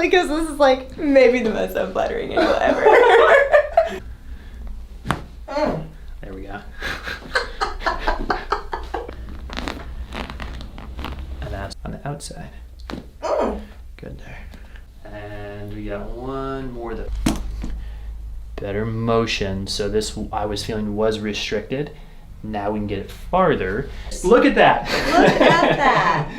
especially because this is like maybe the most unflattering angle ever. There we go. And that's on the outside. Good there. And we got one more. Better motion. So this, I was feeling, was restricted. Now we can get it farther. Look at that. Look at that.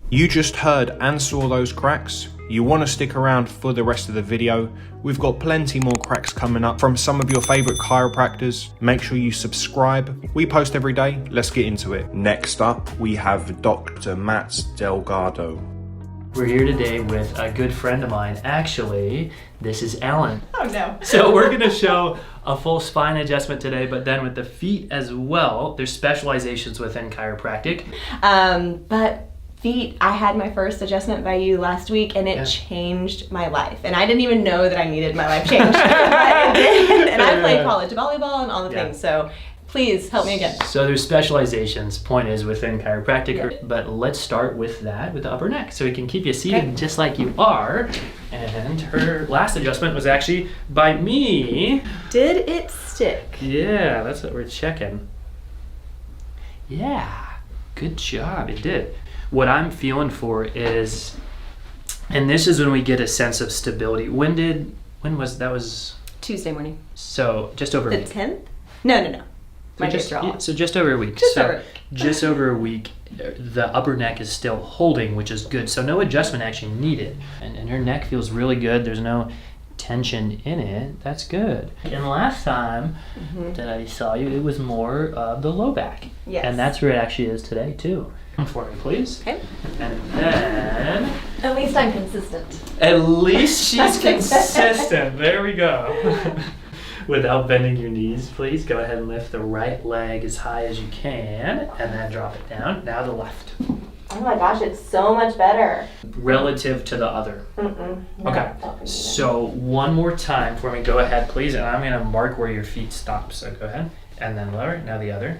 You just heard and saw those cracks. You want to stick around for the rest of the video. We've got plenty more cracks coming up from some of your favorite chiropractors. Make sure you subscribe. We post every day. Let's get into it. Next up, we have Dr. Matt Delgado. We're here today with a good friend of mine. Actually, this is Ellen. Oh no. So we're gonna show a full spine adjustment today, but then with the feet as well. There's specializations within chiropractic. But feet, I had my first adjustment by you last week and it changed my life. And I didn't even know that I needed my life changed. But it did. And I played college volleyball and all the things. So please help me again. So there's specializations, point is, within chiropractic, but let's start with that, with the upper neck, so we can keep you seated just like you are. And her last adjustment was actually by me. Did it stick? Yeah, that's what we're checking. Yeah, good job, it did. What I'm feeling for is, and this is when we get a sense of stability. When was that? Was Tuesday morning. So just over a week. The 10th? No. So just over a week. Just over a week, the upper neck is still holding, which is good. So no adjustment actually needed. And her neck feels really good. There's no tension in it. That's good. And last time that I saw you, it was more of the low back. Yes. And that's where it actually is today too. Come for me, please. Okay. And then... At least I'm consistent. At least she's consistent. There we go. Without bending your knees, please go ahead and lift the right leg as high as you can and then drop it down. Now the left. Oh my gosh, it's so much better. Relative to the other. Okay, so one more time for me. Go ahead, please, and I'm going to mark where your feet stop. So go ahead, and then lower. Now the other.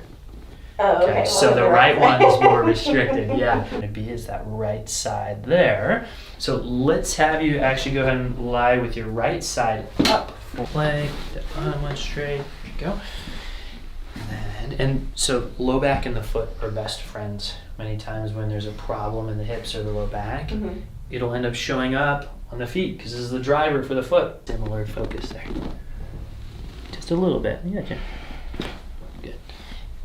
Oh, okay. So the right one is more restricted. Yeah. Going to be is that right side there. So let's have you actually go ahead and lie with your right side up. Full leg, the arm one straight. There you go. And so low back and the foot are best friends. Many times when there's a problem in the hips or the low back, it'll end up showing up on the feet because this is the driver for the foot. Similar focus there. Just a little bit. You gotcha. Good.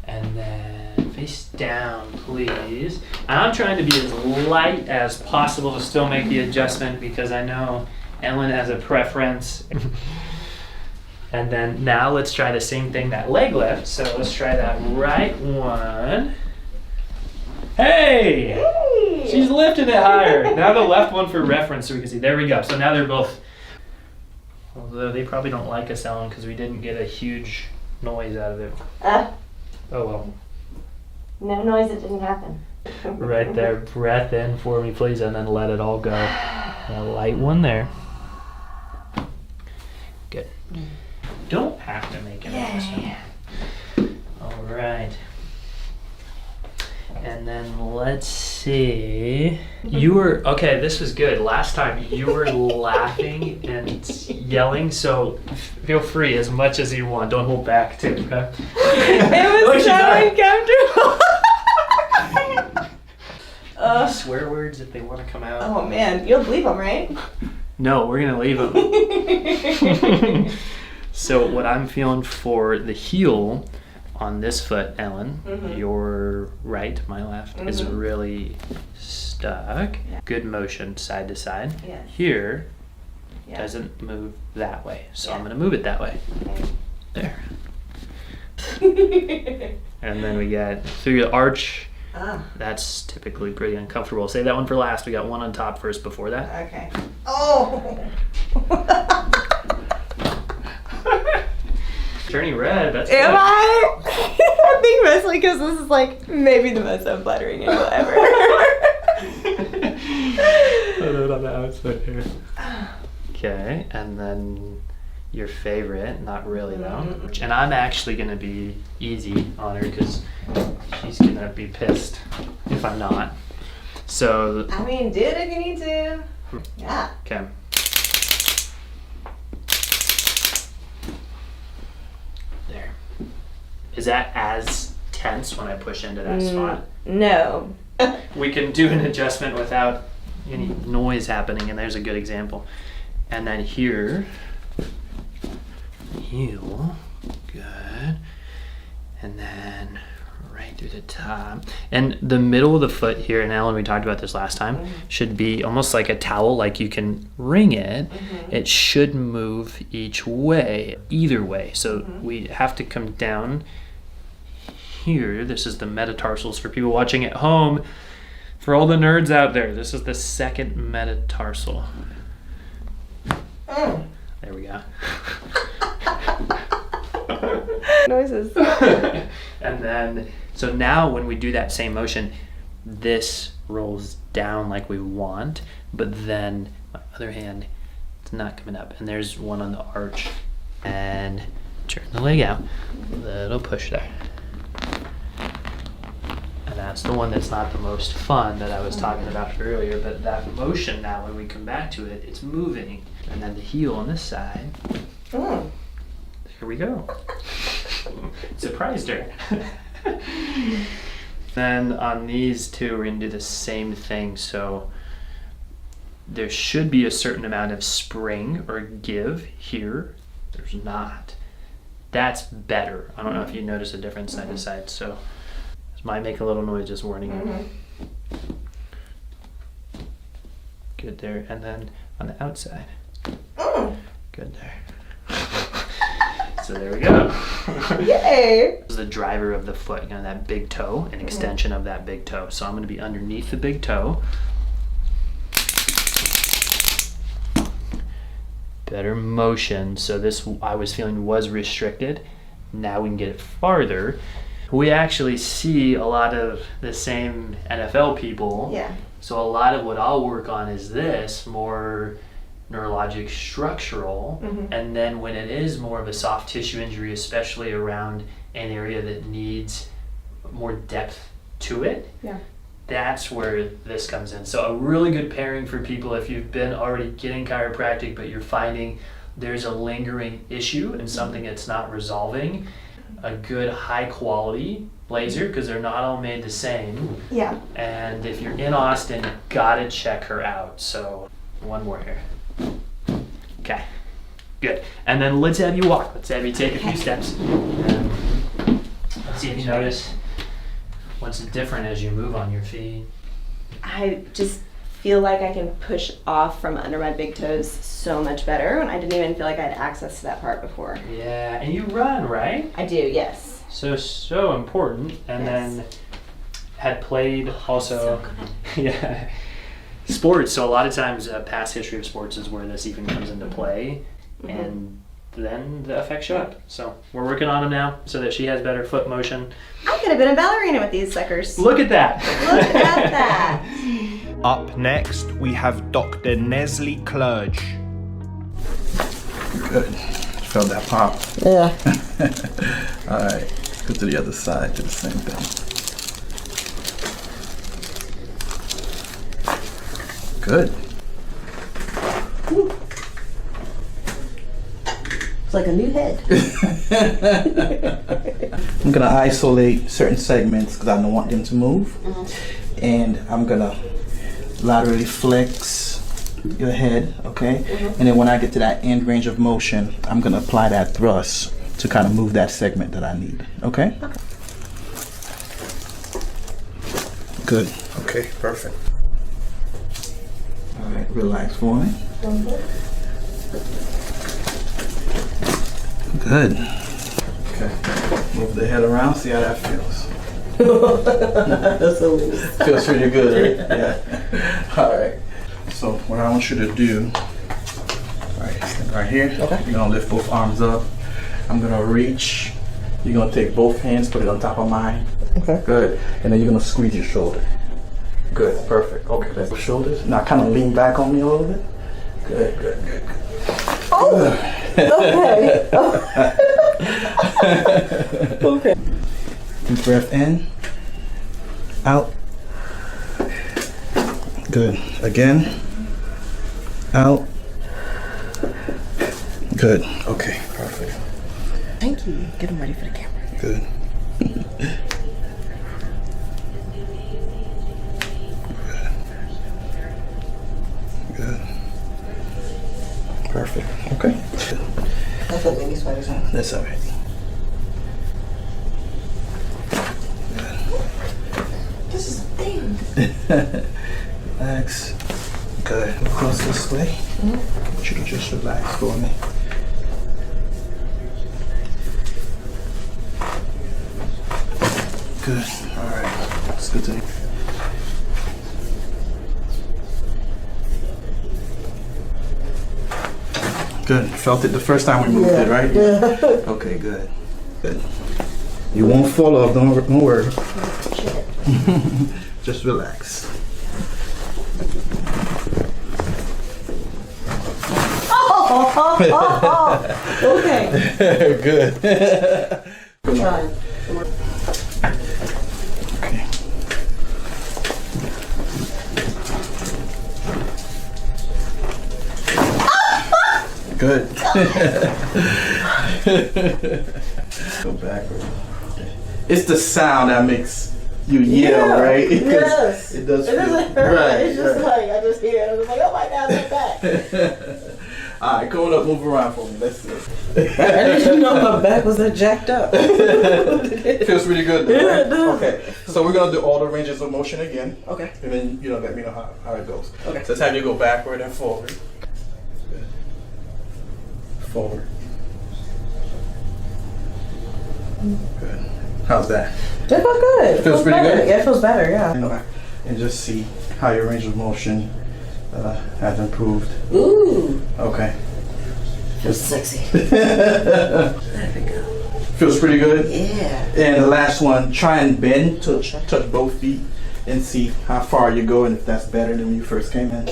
And then face down, please. And I'm trying to be as light as possible to still make the adjustment because I know Ellen has a preference. And then now let's try the same thing, that leg lift. So let's try that right one. Hey! She's lifting it higher. Now the left one for reference so we can see. There we go. So now they're both, although they probably don't like us, Ellen, because we didn't get a huge noise out of it. Oh well. No noise, it didn't happen. Right there. Breath in for me, please, and then let it all go. A light one there. Good. Don't have to make an adjustment. All right. And then let's see. You were, okay, this was good. Last time you were laughing and yelling, so feel free as much as you want. Don't hold back too, okay? It was so uncomfortable. Swear words if they want to come out. Oh man, you'll believe them, right? No, we're going to leave them. So what I'm feeling for the heel on this foot, Ellen, your right, my left, is really stuck. Yeah. Good motion side to side. Yes. Here doesn't move that way. So I'm going to move it that way. Okay. There. And then we got through the arch. That's typically pretty uncomfortable. Save that one for last. We got one on top first before that. Okay. Oh! Turning red, that's Am good. I? I think mostly because this is like maybe the most unflattering angle ever. Put it on the outside here. Okay, and then your favorite, not really though. And I'm actually gonna be easy on her because she's gonna be pissed if I'm not. So. I mean, do it if you need to. Yeah. Okay. There. Is that as tense when I push into that spot? No. We can do an adjustment without any noise happening, and there's a good example. And then here, heel, good. And then right through the top. And the middle of the foot here, and Alan, we talked about this last time, should be almost like a towel, like you can wring it. It should move each way, either way. So we have to come down here. This is the metatarsals for people watching at home. For all the nerds out there, this is the second metatarsal. There we go. Noises. And then, so now when we do that same motion, this rolls down like we want, but then my other hand, it's not coming up. And there's one on the arch. And turn the leg out. Little push there. And that's the one that's not the most fun that I was talking about earlier, but that motion now, when we come back to it, it's moving. And then the heel on this side. Here we go. Surprised her. Then on these two, we're gonna do the same thing. So there should be a certain amount of spring or give here. There's not. That's better. I don't know if you notice a difference side to side. So this might make a little noise, just warning you. Good there. And then on the outside. Good there. So there we go. Yay! This is the driver of the foot, you know, that big toe, an extension of that big toe. So I'm going to be underneath the big toe. Better motion. So this, I was feeling, was restricted. Now we can get it farther. We actually see a lot of the same NFL people. Yeah. So a lot of what I'll work on is this, more neurologic structural, and then when it is more of a soft tissue injury, especially around an area that needs more depth to it, that's where this comes in. So a really good pairing for people if you've been already getting chiropractic but you're finding there's a lingering issue and something that's not resolving, a good high quality laser, because they're not all made the same. Yeah. And if you're in Austin, you gotta check her out. So one more here. Okay, good. And then let's have you walk. Let's have you take a few steps. Let's see if you notice what's different as you move on your feet. I just feel like I can push off from under my big toes so much better, and I didn't even feel like I had access to that part before. Yeah, and you run, right? I do, yes. So important. And then had played also. So Yeah. Sports, so a lot of times past history of sports is where this even comes into play, and then the effects show up. So we're working on them now so that she has better foot motion. I could have been a ballerina with these suckers. Look at that. Look at that. Up next, we have Dr. Neslie Clerge. Good. Felt that pop. Yeah. All right. Go to the other side, do the same thing. Good. Woo. It's like a new head. I'm gonna isolate certain segments because I don't want them to move. And I'm gonna laterally flex your head, okay? And then when I get to that end range of motion, I'm gonna apply that thrust to kind of move that segment that I need, okay? Good. Okay, perfect. All right, relax for me. Good. Okay, move the head around, see how that feels. Feels pretty good, right? Yeah. All right. So what I want you to do, all right, stand right here. Okay. You're gonna lift both arms up. I'm gonna reach. You're gonna take both hands, put it on top of mine. Okay. Good. And then you're gonna squeeze your shoulder. Good. Perfect. Okay. Let's shoulders. Now kind of lean back on me a little bit. Good. Good. Good. Oh. Okay. Okay. Deep breath in. Out. Good. Again. Out. Good. Okay. Perfect. Thank you. Get them ready for the camera. Good. Good. Perfect. Okay. That's what made me sweat. That's all right. This is a thing. Relax. Good. Across this way. You should just relax for me. Good. All right. It's good to. Good. Felt it the first time we moved it, right? Yeah. Okay. Good. Good. You won't fall off. Don't worry. Just relax. Okay. Good. Try. Okay. Good. Go backward. It's the sound that makes you yell, right? Yes. It does. It doesn't hurt. Right. It's just like I just hear it. I'm just like, oh my God, I'm back. All right, come on up, move around for me. Let's see. I didn't know my back was that jacked up. Feels pretty good, though, Yeah, right? it does. Okay, so we're gonna do all the ranges of motion again. Okay. And then let me know how it goes. Okay. So let's have you go backward and forward. Good. Forward. Good. How's that? It feels good. It Feels pretty better. good? Yeah, it feels better. Yeah. Okay. And just see how your range of motion has improved. Ooh. Okay. Feels sexy. There we go. Feels pretty good? Yeah. And the last one, try and bend, touch both feet and see how far you go and if that's better than when you first came in.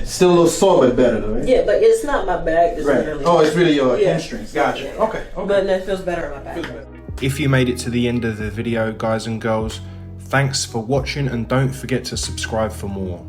Still a little sore, but better though, right? Yeah, but it's not my back. It's Right. really Oh, it's really your Yeah. hamstrings. Gotcha. Yeah. Okay. But it feels better on my back. Feels better. If you made it to the end of the video, guys and girls, thanks for watching and don't forget to subscribe for more.